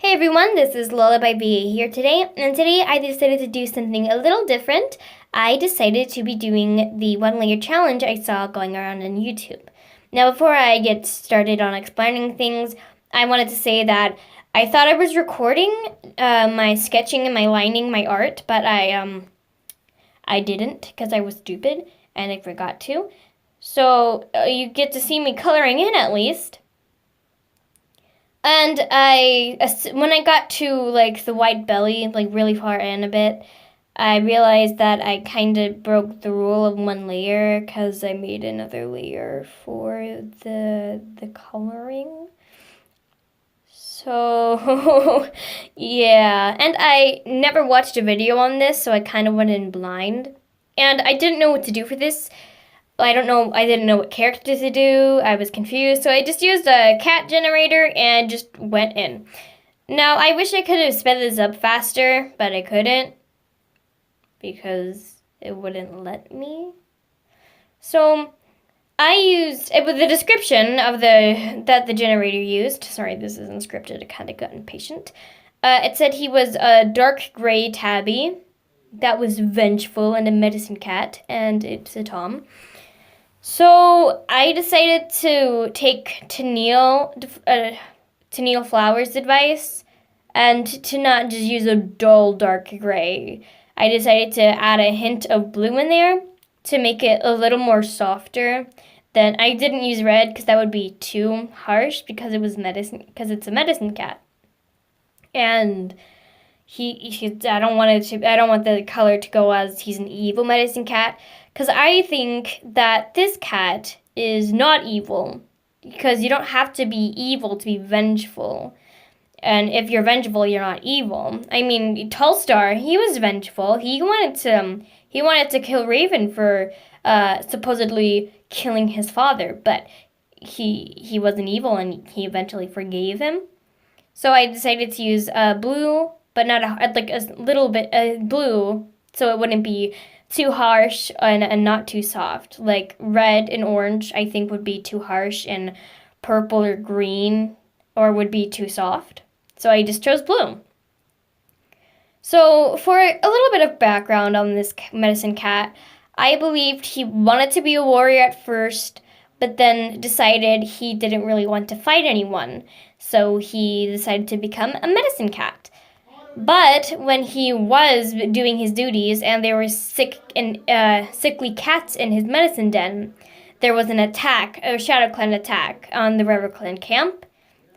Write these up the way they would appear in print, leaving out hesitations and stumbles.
Hey everyone, this is Lullaby BA here today, and today I decided to do something a little different. I decided to be doing the 1 layer challenge I saw going around on YouTube. Now, before I get started on explaining things, I wanted to say that I thought I was recording my sketching and my lining my art, but I didn't because I was stupid and I forgot to. So you get to see me coloring in at least. And when I got to like the white belly, like really far in a bit, I realized that I kind of broke the rule of 1 layer because I made another layer for the coloring. So yeah, and I never watched a video on this, so I kind of went in blind, and I didn't know what to do for this. I didn't know what character to do. I was confused, so I just used a cat generator and just went in. Now, I wish I could have sped this up faster, but I couldn't because it wouldn't let me. So, I used the description of that the generator used. Sorry, this isn't scripted. I kind of got impatient. It said he was a dark gray tabby that was vengeful and a medicine cat, and it's a Tom. So I decided to take Tennille Flowers' advice and to not just use a dull dark gray. I decided to add a hint of blue in there to make it a little more softer. Then I didn't use red because that would be too harsh because it's a medicine cat. And I don't want the color to go as he's an evil medicine cat, because I think that this cat is not evil, because you don't have to be evil to be vengeful. And if you're vengeful, you're not evil. I mean, Tallstar, he was vengeful. He wanted to kill Raven for supposedly killing his father, but he wasn't evil, and he eventually forgave him. So I decided to use blue, but not a little bit blue, so it wouldn't be too harsh and not too soft. Like red and orange, I think would be too harsh, and purple or green or would be too soft. So I just chose blue. So for a little bit of background on this medicine cat, I believed he wanted to be a warrior at first, but then decided he didn't really want to fight anyone. So he decided to become a medicine cat. But when he was doing his duties and there were sickly cats in his medicine den, there was an attack, a Shadow Clan attack on the River Clan camp.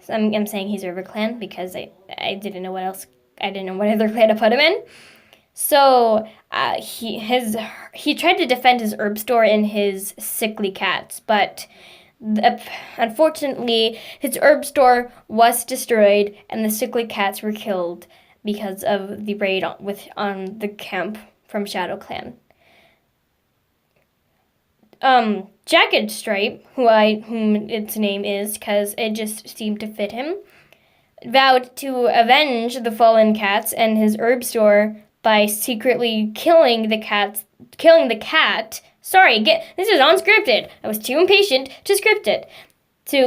So I'm saying he's River Clan because I didn't know what else. I didn't know what other clan to put him in. So he tried to defend his herb store and his sickly cats, but unfortunately his herb store was destroyed and the sickly cats were killed because of the raid on the camp from Shadow Clan. Jagged Stripe, whom its name is because it just seemed to fit him, vowed to avenge the fallen cats and his herb store by secretly killing the cat. Sorry, this is unscripted. I was too impatient to script it.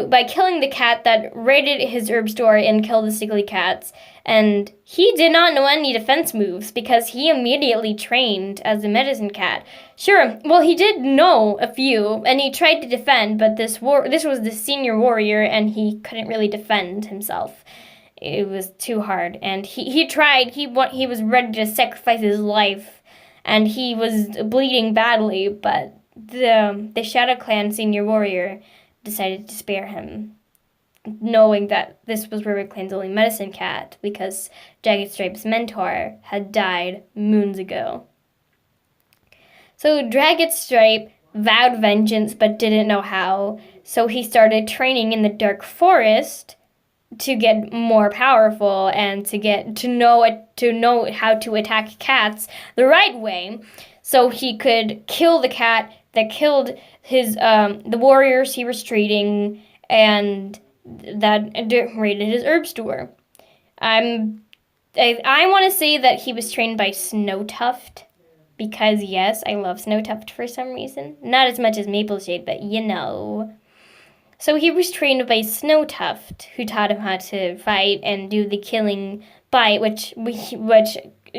By killing the cat that raided his herb store and killed the sickly cats. And he did not know any defense moves because he immediately trained as a medicine cat. Sure, well, he did know a few, and he tried to defend, but this was the senior warrior, and he couldn't really defend himself. It was too hard, and he tried. He was ready to sacrifice his life, and he was bleeding badly, but the Shadow Clan senior warrior decided to spare him, knowing that this was River Clan's only medicine cat because Jagged Stripe's mentor had died moons ago. So Jagged Stripe vowed vengeance but didn't know how, so he started training in the Dark Forest to get more powerful and to know how to attack cats the right way, so he could kill the cat that killed the warriors he was treating and that raided his herb store. I want to say that he was trained by Snowtuft because yes, I love Snowtuft for some reason. Not as much as Mapleshade, but you know. So he was trained by Snow Tuft, who taught him how to fight and do the killing bite, which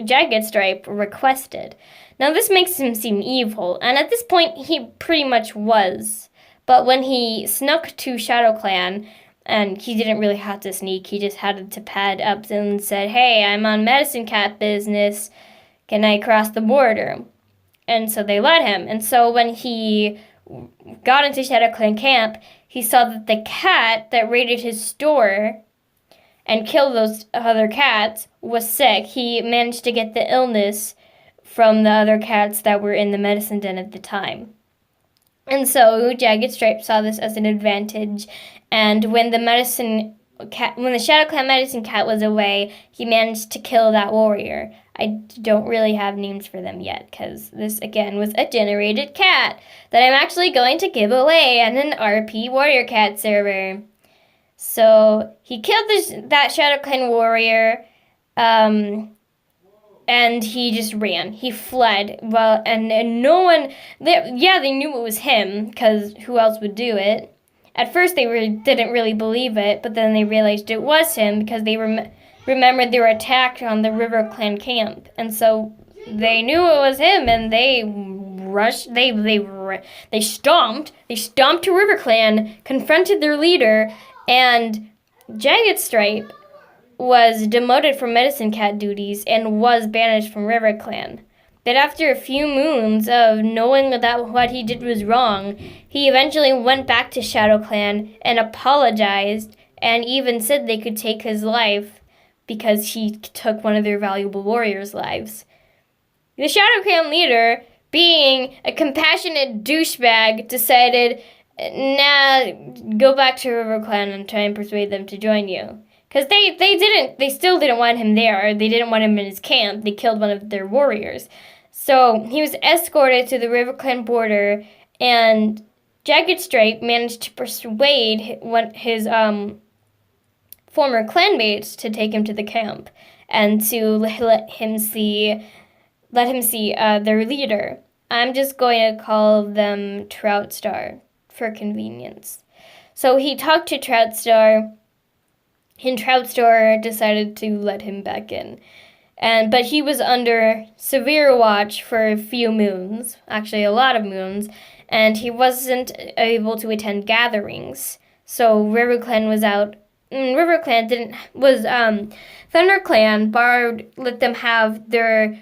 Jagged Stripe requested. Now this makes him seem evil, and at this point he pretty much was. But when he snuck to ShadowClan, and he didn't really have to sneak, he just had to pad up and said, "Hey, I'm on Medicine Cat business. Can I cross the border?" And so they let him. And so when he got into ShadowClan camp, he saw that the cat that raided his store and killed those other cats was sick. He managed to get the illness from the other cats that were in the medicine den at the time. And so Jagged Stripe saw this as an advantage, and when the ShadowClan medicine cat was away, he managed to kill that warrior. I don't really have names for them yet, because this, again, was a generated cat that I'm actually going to give away on an RP Warrior Cat server. So he killed that ShadowClan warrior, and he just ran. He fled. Well, and no one, they knew it was him, because who else would do it? At first, they didn't really believe it, but then they realized it was him because they remembered they were attacked on the River Clan camp, and so they knew it was him, and they rushed. They stomped. They stomped to River Clan, confronted their leader, and Jagged Stripe was demoted from Medicine Cat duties and was banished from River Clan. But after a few moons of knowing that what he did was wrong, he eventually went back to ShadowClan and apologized, and even said they could take his life because he took one of their valuable warriors' lives. The ShadowClan leader, being a compassionate douchebag, decided, "Nah, go back to River Clan and try and persuade them to join you." Because they still didn't want him there. They didn't want him in his camp. They killed one of their warriors. So he was escorted to the River Clan border, and Jagged Stripe managed to persuade his former clanmates to take him to the camp and to let him see their leader. I'm just going to call them Troutstar for convenience. So he talked to Troutstar, and Troutstar decided to let him back in. But he was under severe watch for a few moons, actually a lot of moons, and he wasn't able to attend gatherings. So RiverClan was out. RiverClan ThunderClan let them have their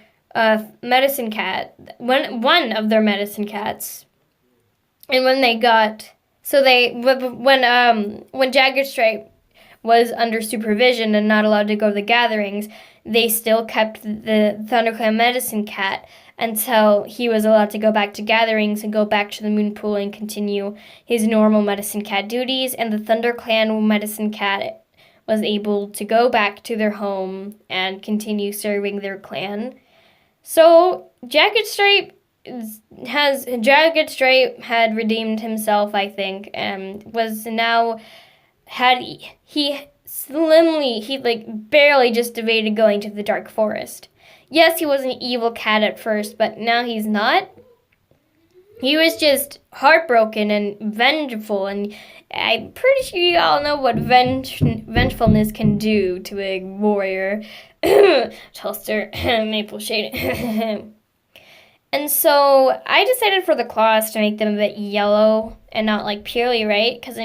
medicine cat, one of their medicine cats. And when Jagged Stripe was under supervision and not allowed to go to the gatherings, they still kept the ThunderClan medicine cat until he was allowed to go back to gatherings and go back to the moon pool and continue his normal medicine cat duties, and the ThunderClan medicine cat was able to go back to their home and continue serving their clan. So Jagged Stripe had redeemed himself, I think, and was now he barely just evaded going to the Dark Forest. Yes, he was an evil cat at first, but now he's not. He was just heartbroken and vengeful, and I'm pretty sure you all know what vengefulness can do to a warrior. Toaster, maple shade. And so I decided for the claws to make them a bit yellow and not like purely white, because I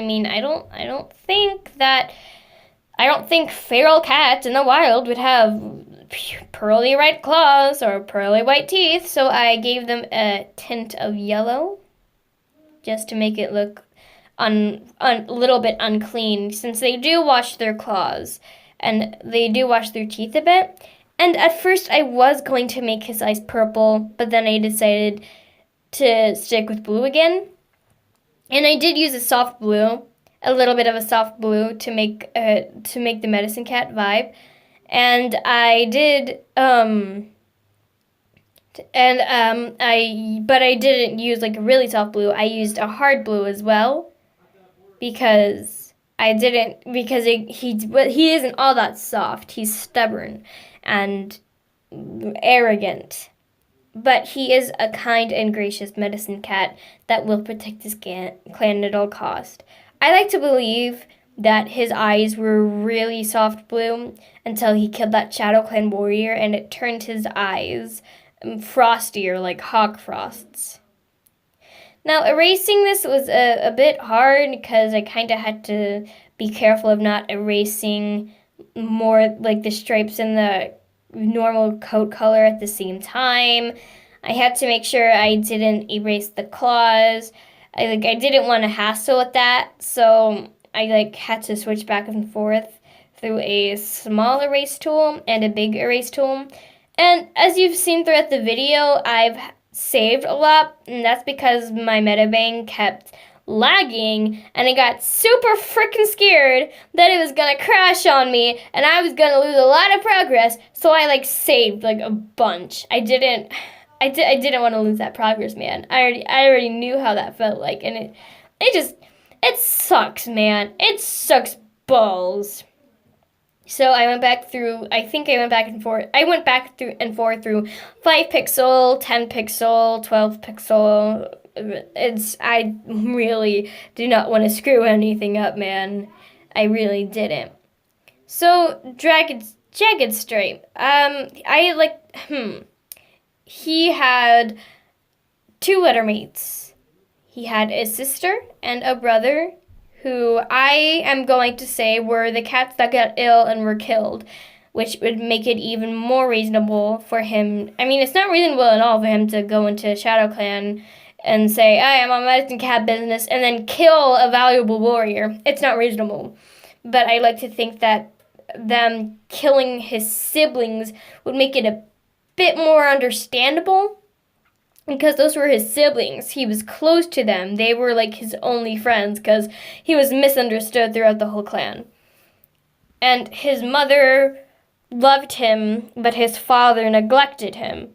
don't think feral cats in the wild would have pearly white claws or pearly white teeth, so I gave them a tint of yellow just to make it look a little bit unclean, since they do wash their claws and they do wash their teeth a bit. And at first I was going to make his eyes purple, but then I decided to stick with blue again. And I did use a little bit of a soft blue to make the medicine cat vibe. And I did but I didn't use like a really soft blue. I used a hard blue as well, because he isn't all that soft. He's stubborn and arrogant, but he is a kind and gracious medicine cat that will protect his clan at all cost. I like to believe that his eyes were really soft blue until he killed that Shadow Clan warrior, and it turned his eyes frostier, like hawk frosts. Now, erasing this was a bit hard because I kind of had to be careful of not erasing more like the stripes and the normal coat color at the same time. I had to make sure I didn't erase the claws. I didn't want to hassle with that, so I had to switch back and forth through a small erase tool and a big erase tool. And as you've seen throughout the video, I've saved a lot, and that's because my metabang kept lagging, and I got super freaking scared that it was gonna crash on me and I was gonna lose a lot of progress, so I saved a bunch. I didn't want to lose that progress, man. I already knew how that felt like, and it sucks, man. It sucks balls. So I went back through, I think I went back and forth. I went back through and forth through 5 pixel, 10 pixel, 12 pixel. I really do not want to screw anything up, man. I really didn't. So, Jagged Stripe. He had 2 lettermates. He had a sister and a brother, who I am going to say were the cats that got ill and were killed, which would make it even more reasonable for him. I mean, it's not reasonable at all for him to go into Shadow Clan and say, I am a medicine cat business, and then kill a valuable warrior. It's not reasonable. But I like to think that them killing his siblings would make it a bit more understandable, because those were his siblings. He was close to them. They were his only friends because he was misunderstood throughout the whole clan. And his mother loved him, but his father neglected him.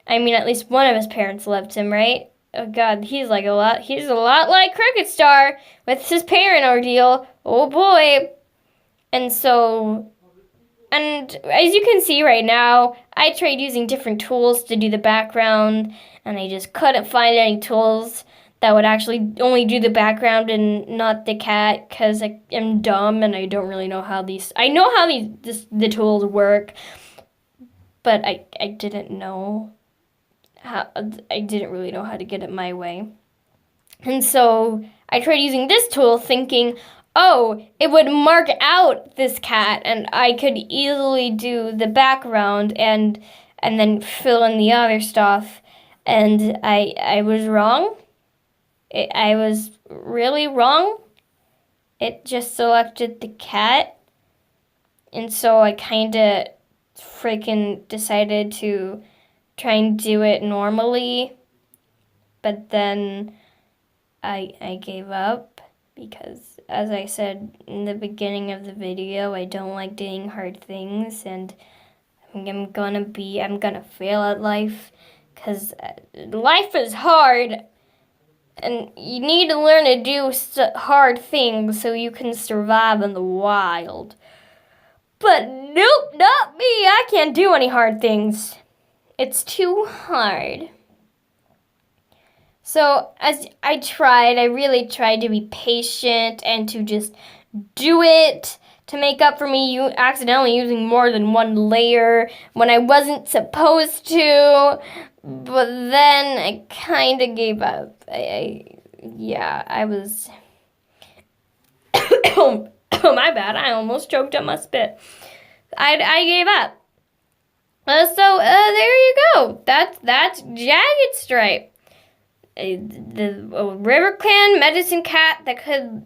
I mean, at least one of his parents loved him, right? Oh God, he's a lot like Cricket Star with his parent ordeal. Oh boy. And so, and as you can see right now, I tried using different tools to do the background, and I just couldn't find any tools that would actually only do the background and not the cat, because I am dumb and I don't really know how I know how the tools work, but I didn't know how, I didn't really know how to get it my way. And so I tried using this tool thinking, oh, it would mark out this cat and I could easily do the background and then fill in the other stuff. And I was wrong. I was really wrong. It just selected the cat. And so I kind of freaking decided to try and do it normally. But then I gave up because, as I said in the beginning of the video, I don't like doing hard things, and I'm gonna fail at life, because life is hard, and you need to learn to do hard things so you can survive in the wild. But nope, not me. I can't do any hard things. It's too hard. So as I really tried to be patient and to just do it, to make up for me accidentally using more than one layer when I wasn't supposed to. But then I kind of gave up. I was... Oh, my bad. I almost choked up my spit. I gave up. So there you go. That's Jagged Stripe. The River Clan Medicine Cat that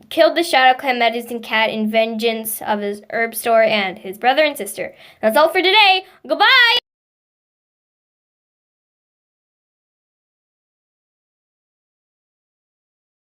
killed the Shadow Clan Medicine Cat in vengeance of his herb store and his brother and sister. That's all for today. Goodbye!